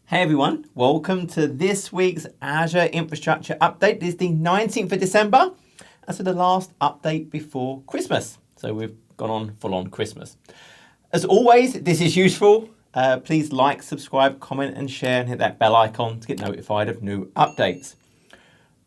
Hey everyone, welcome to this week's Azure Infrastructure Update. This is the 19th of December, and so the last update before Christmas. So we've gone on full on Christmas. As always, this is useful. Please like, subscribe, comment and share and hit that bell icon to get notified of new updates.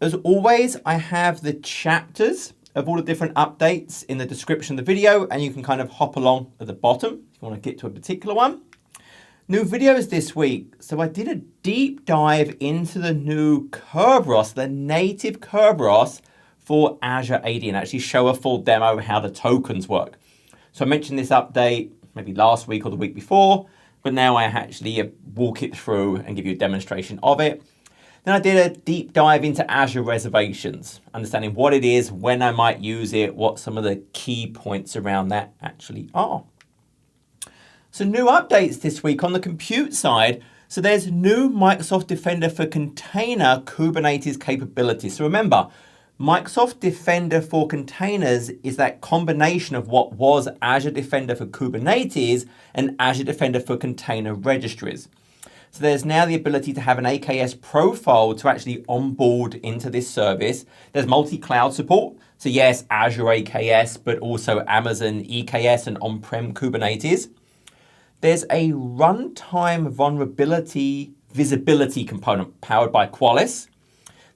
As always, I have the chapters of all the different updates in the description of the video, and you can kind of hop along at the bottom if you want to get to a particular one. New videos this week. So I did a deep dive into the new Kerberos, the native Kerberos for Azure AD, and actually show a full demo of how the tokens work. So I mentioned this update maybe last week or the week before, but now I actually walk it through and give you a demonstration of it. Then I did a deep dive into Azure reservations, understanding what it is, when I might use it, what some of the key points around that actually are. So new updates this week on the compute side. So there's new Microsoft Defender for Container Kubernetes capabilities. So remember, Microsoft Defender for Containers is that combination of what was Azure Defender for Kubernetes and Azure Defender for Container Registries. So there's now the ability to have an AKS profile to actually onboard into this service. There's multi-cloud support. So yes, Azure AKS, but also Amazon EKS and on-prem Kubernetes. There's a runtime vulnerability visibility component powered by Qualys.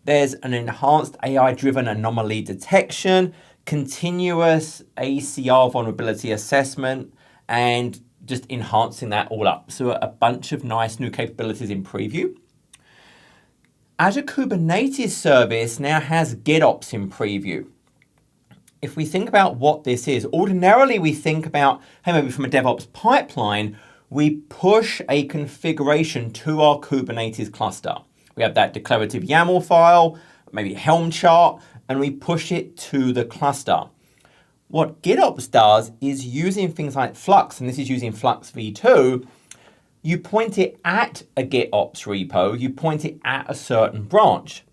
There's an enhanced AI-driven anomaly detection, continuous ACR vulnerability assessment, and just enhancing that all up. So a bunch of nice new capabilities in preview. Azure Kubernetes Service now has GitOps in preview. If we think about what this is, ordinarily we think about, hey, maybe from a DevOps pipeline, we push a configuration to our Kubernetes cluster. We have that declarative YAML file, maybe a Helm chart, and we push it to the cluster. What GitOps does is using things like Flux, and this is using Flux v2, you point it at a GitOps repo, you point it at a certain branch.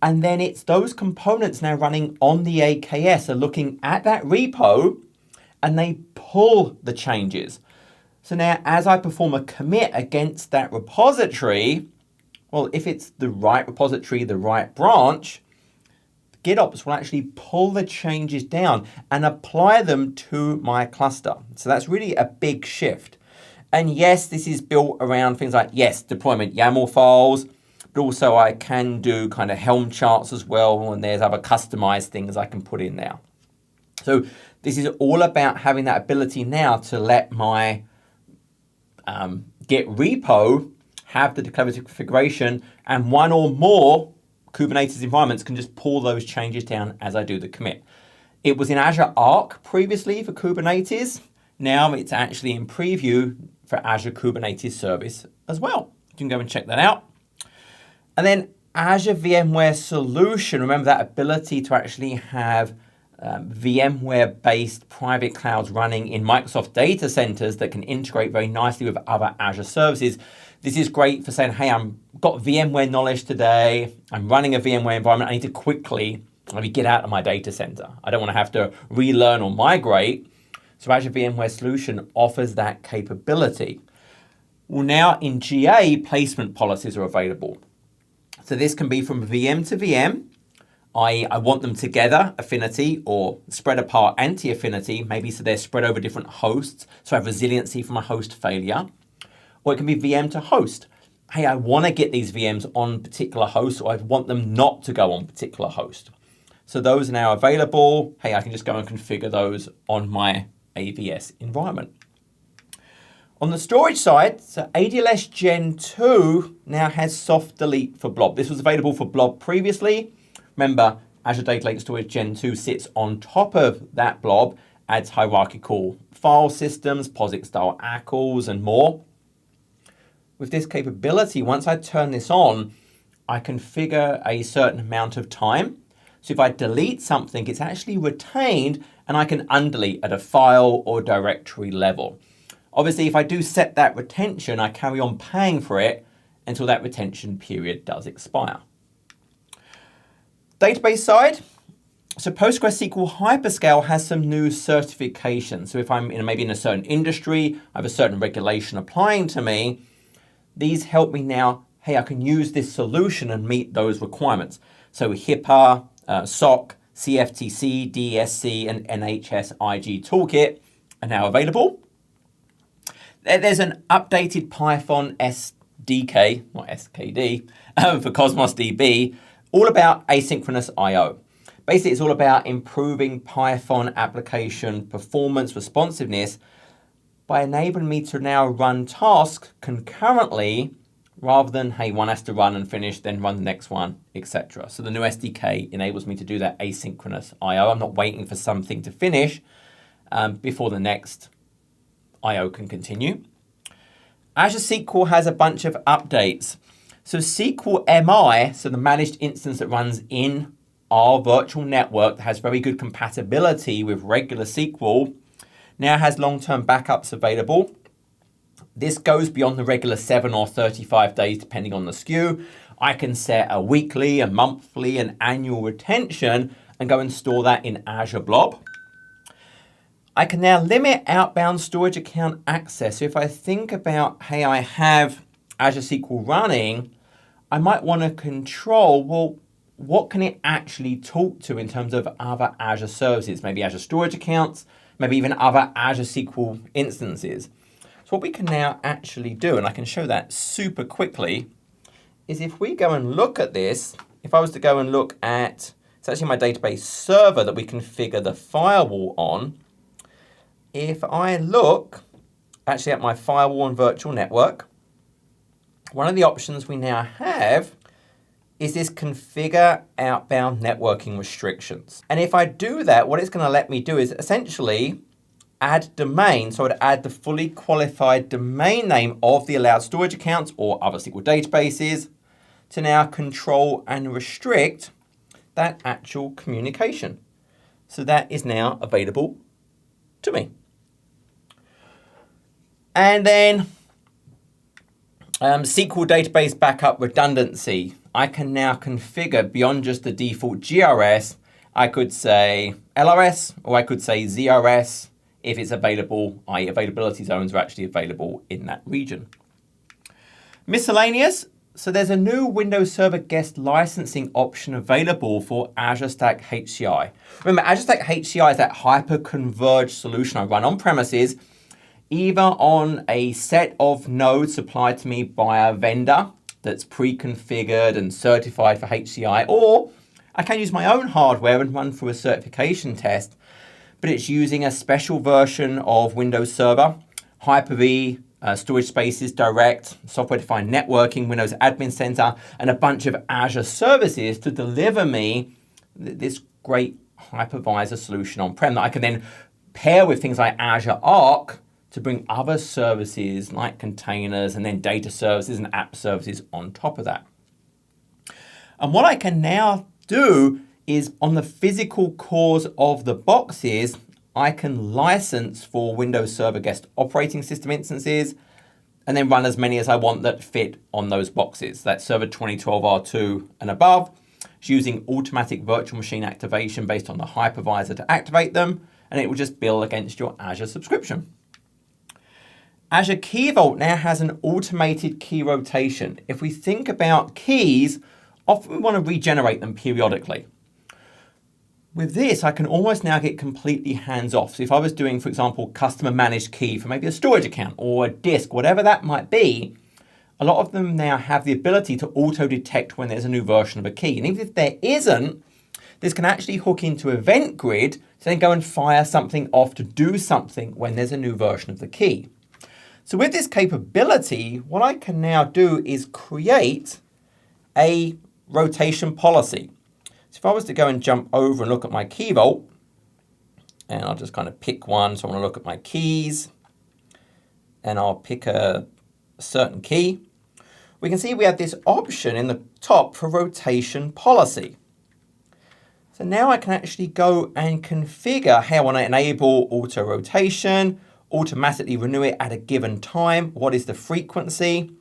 And then it's those components now running on the AKS are looking at that repo and they pull the changes. So now as I perform a commit against that repository, well, if it's the right repository, the right branch, GitOps will actually pull the changes down and apply them to my cluster. So that's really a big shift. And yes, this is built around things like, yes, deployment YAML files, but also I can do kind of Helm charts as well, and there's other customized things I can put in there. So this is all about having that ability now to let my Git repo have the declarative configuration, and one or more Kubernetes environments can just pull those changes down as I do the commit. It was in Azure Arc previously for Kubernetes. Now it's actually in preview for Azure Kubernetes Service as well. You can go and check that out. And then Azure VMware Solution, remember that ability to actually have VMware-based private clouds running in Microsoft data centers that can integrate very nicely with other Azure services. This is great for saying, hey, I've got VMware knowledge today, I'm running a VMware environment, I need to quickly maybe get out of my data center. I don't want to have to relearn or migrate. So Azure VMware Solution offers that capability. Well, now in GA, placement policies are available. So this can be from VM to VM. I want them together, affinity, or spread apart, anti-affinity, maybe so they're spread over different hosts, so I have resiliency from a host failure. Or it can be VM to host. Hey, I want to get these VMs on particular hosts, or I want them not to go on particular host. So those are now available. Hey, I can just go and configure those on my AVS environment. On the storage side, so ADLS Gen 2 now has soft delete for blob. This was available for blob previously. Remember, Azure Data Lake Storage Gen 2 sits on top of that blob, adds hierarchical file systems, POSIX-style ACLs, and more. With this capability, once I turn this on, I configure a certain amount of time. So if I delete something, it's actually retained, and I can undelete at a file or directory level. Obviously, if I do set that retention, I carry on paying for it until that retention period does expire. Database side, so PostgreSQL Hyperscale has some new certifications. So if I'm maybe in a certain industry, I have a certain regulation applying to me, these help me now, hey, I can use this solution and meet those requirements. So HIPAA, SOC, CFTC, DSC, and NHS-IG toolkit are now available. There's an updated Python SDK, not SKD, for CosmosDB, all about asynchronous I/O. Basically, it's all about improving Python application performance responsiveness by enabling me to now run tasks concurrently rather than, hey, one has to run and finish, then run the next one, etc. So the new SDK enables me to do that asynchronous I/O. I'm not waiting for something to finish before the next I/O can continue. Azure SQL has a bunch of updates. So SQL MI, so the managed instance that runs in our virtual network that has very good compatibility with regular SQL, now has long-term backups available. This goes beyond the regular 7 or 35 days, depending on the SKU. I can set a weekly, a monthly, and annual retention and go and store that in Azure Blob. I can now limit outbound storage account access. So if I think about, hey, I have Azure SQL running, I might want to control, well, what can it actually talk to in terms of other Azure services? Maybe Azure storage accounts, maybe even other Azure SQL instances. So what we can now actually do, and I can show that super quickly, is if we go and look at this, if I was to go and look at, it's actually my database server that we configure the firewall on. If I look actually at my firewall and virtual network, one of the options we now have is this configure outbound networking restrictions. And if I do that, what it's going to let me do is essentially add domain. So I'd add the fully qualified domain name of the allowed storage accounts or other SQL databases to now control and restrict that actual communication. So that is now available to me. And then SQL database backup redundancy. I can now configure beyond just the default GRS. I could say LRS or I could say ZRS if it's available, i.e. availability zones are actually available in that region. Miscellaneous. So there's a new Windows Server guest licensing option available for Azure Stack HCI. Remember, Azure Stack HCI is that hyper-converged solution I run on premises, either on a set of nodes supplied to me by a vendor that's pre-configured and certified for HCI, or I can use my own hardware and run through a certification test, but it's using a special version of Windows Server, Hyper-V, storage spaces, direct, software-defined networking, Windows Admin Center, and a bunch of Azure services to deliver me this great hypervisor solution on-prem that I can then pair with things like Azure Arc to bring other services like containers and then data services and app services on top of that. And what I can now do is on the physical cores of the boxes, I can license for Windows Server guest operating system instances and then run as many as I want that fit on those boxes. That's Server 2012 R2 and above. It's using automatic virtual machine activation based on the hypervisor to activate them, and it will just bill against your Azure subscription. Azure Key Vault now has an automated key rotation. If we think about keys, often we want to regenerate them periodically. With this, I can almost now get completely hands-off. So if I was doing, for example, customer managed key for maybe a storage account or a disk, whatever that might be, a lot of them now have the ability to auto-detect when there's a new version of a key. And even if there isn't, this can actually hook into Event Grid to then go and fire something off to do something when there's a new version of the key. So with this capability, what I can now do is create a rotation policy. So if I was to go and jump over and look at my key vault, and I'll just kind of pick one. So I want to look at my keys, and I'll pick a certain key. We can see we have this option in the top for rotation policy. So now I can actually go and configure, hey, I want to enable auto rotation, automatically renew it at a given time. What is the frequency?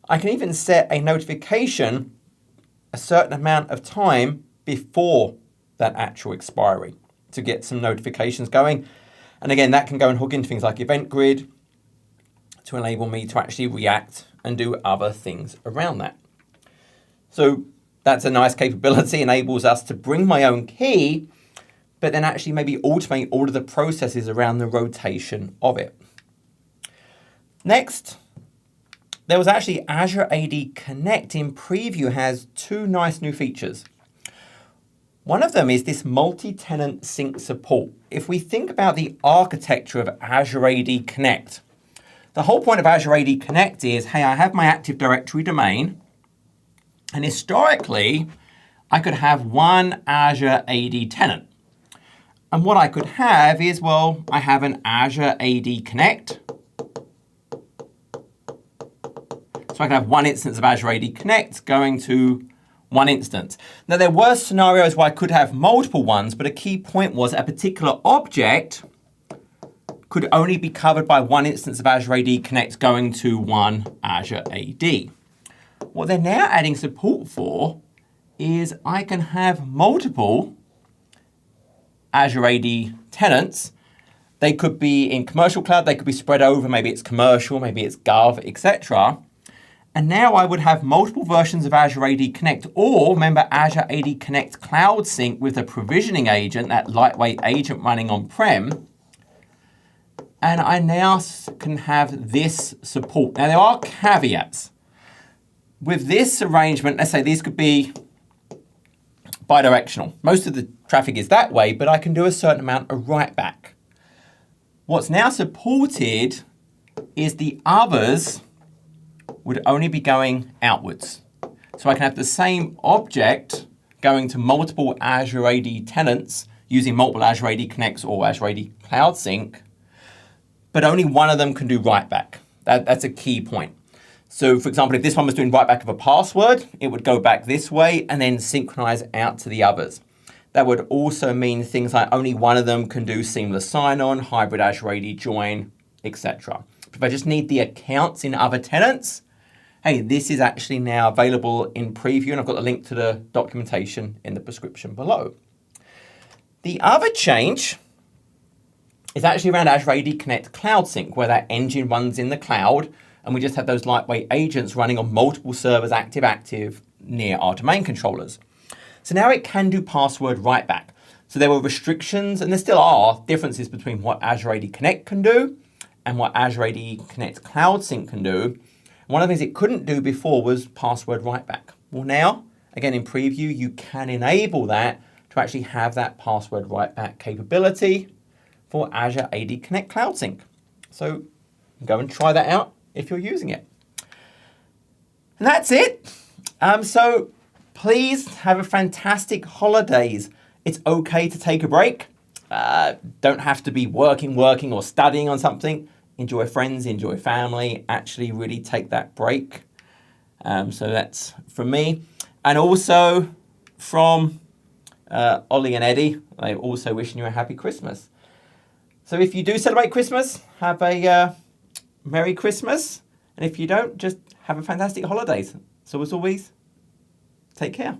I can even set a notification a certain amount of time before that actual expiry to get some notifications going. And again, that can go and hook into things like Event Grid to enable me to actually react and do other things around that. So that's a nice capability, enables us to bring my own key, but then actually maybe automate all of the processes around the rotation of it. Next, there was actually Azure AD Connect in preview has two nice new features. One of them is this multi-tenant sync support. If we think about the architecture of Azure AD Connect, the whole point of Azure AD Connect is, hey, I have my Active Directory domain, and historically, I could have one Azure AD tenant. And what I could have is, well, I have an Azure AD Connect. So I can have one instance of Azure AD Connect going to one instance. Now, there were scenarios where I could have multiple ones, but a key point was a particular object could only be covered by one instance of Azure AD Connect going to one Azure AD. What they're now adding support for is I can have multiple Azure AD tenants. They could be in commercial cloud, they could be spread over, maybe it's commercial, maybe it's Gov, etc. And now I would have multiple versions of Azure AD Connect, or remember Azure AD Connect Cloud Sync with a provisioning agent, that lightweight agent running on-prem. And I now can have this support. Now there are caveats. With this arrangement, let's say these could be bidirectional. Most of the traffic is that way, but I can do a certain amount of write back. What's now supported is the others would only be going outwards. So I can have the same object going to multiple Azure AD tenants using multiple Azure AD Connects or Azure AD Cloud Sync, but only one of them can do write back. That's a key point. So for example, if this one was doing write back of a password, it would go back this way and then synchronize out to the others. That would also mean things like only one of them can do seamless sign-on, hybrid Azure AD join, etc. If I just need the accounts in other tenants, hey, this is actually now available in preview, and I've got the link to the documentation in the description below. The other change is actually around Azure AD Connect Cloud Sync, where that engine runs in the cloud, and we just have those lightweight agents running on multiple servers active near our domain controllers. So now it can do password write back. So there were restrictions, and there still are differences between what Azure AD Connect can do and what Azure AD Connect Cloud Sync can do. One of the things it couldn't do before was password write back. Well, now, again in preview, you can enable that to actually have that password write back capability for Azure AD Connect Cloud Sync. So go and try that out if you're using it. And that's it. So please have a fantastic holidays. It's okay to take a break. Don't have to be working or studying on something. Enjoy friends, enjoy family, actually really take that break. So that's from me. And also from Ollie and Eddie, they're also wishing you a happy Christmas. So if you do celebrate Christmas, have a Merry Christmas. And if you don't, just have a fantastic holidays. So as always, take care.